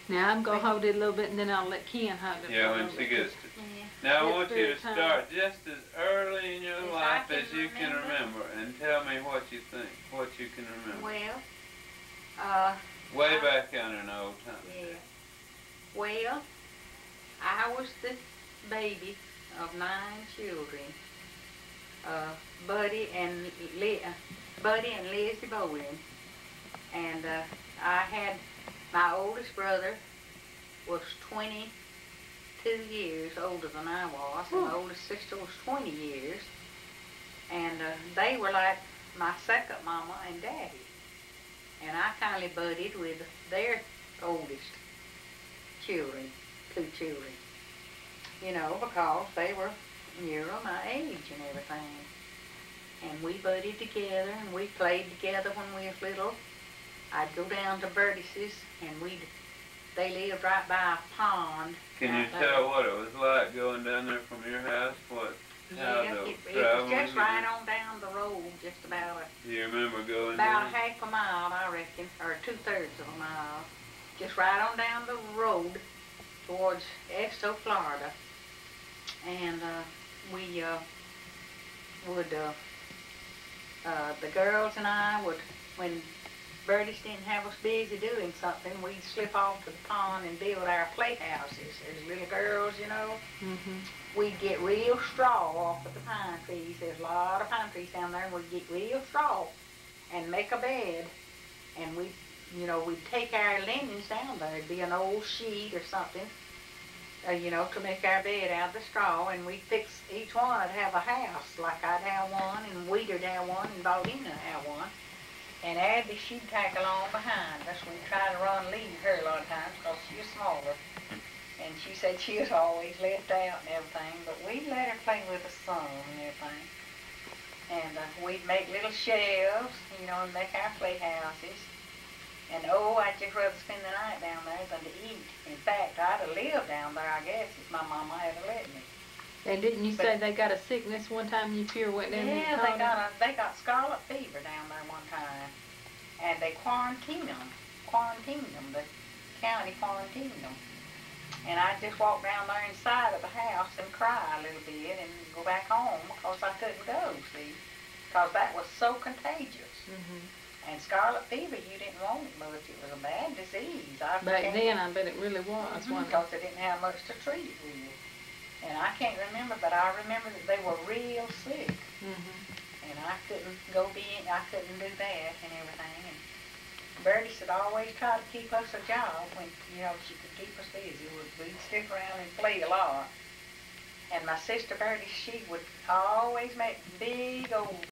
Now I'm going to hold it a little bit and then I'll let Ken hold it. Yeah, when she gets to. Now I want you to start just as early in your life as you can remember and tell me what you think, what you can remember. Well, way back in an old time. Yeah. Well, I was the baby of 9 children. Buddy and Lizzie Bowling. And I had, my oldest brother was 22 years older than I was, and my oldest sister was 20 years. And they were like my second mama and daddy. And I kind of buddied with their oldest children, 2 children. You know, because they were near my age and everything. And we buddied together and we played together when we was little. I'd go down to Bertie's and they lived right by a pond. Can you tell what it was like going down there from your house? Yeah, it was just right on down the road, just about Do you remember going about a half a mile, I reckon, or 2/3 of a mile. Just right on down the road towards Esto, Florida. And we would, the girls and I would, when Bertie's didn't have us busy doing something, we'd slip off to the pond and build our playhouses as little girls, you know. We'd get real straw off of the pine trees. There's a lot of pine trees down there, and we'd get real straw and make a bed. And we'd take our linens down there. It'd be an old sheet or something, you know, to make our bed out of the straw. And we'd fix, each one would have a house. Like I'd have one, and Weeder'd have one, and Baldina have one. And Abby, she'd tag along behind us. We'd try to lead her a lot of times because she was smaller. And she said she was always left out and everything, but we'd let her play with us some and everything. And we'd make little shelves, you know, and make our playhouses. And oh, I'd just rather spend the night down there than to eat. In fact, I'd have lived down there, I guess, if my mama had let me. And didn't you say they got a sickness one time you pure went down there? Yeah, they got scarlet fever down there one time. And they quarantined them. The county quarantined them. And I'd just walk down there inside of the house and cry a little bit and go back home because I couldn't go, see? Because that was so contagious. And scarlet fever, you didn't want it much. It was a bad disease. Back then, I bet it really was. Because they didn't have much to treat it with. And I can't remember, but I remember that they were real sick. And I couldn't I couldn't do that and everything. And Bertie would always try to keep us a job when, you know, she could keep us busy. We'd stick around and play a lot. And my sister Bertie, she would always make big old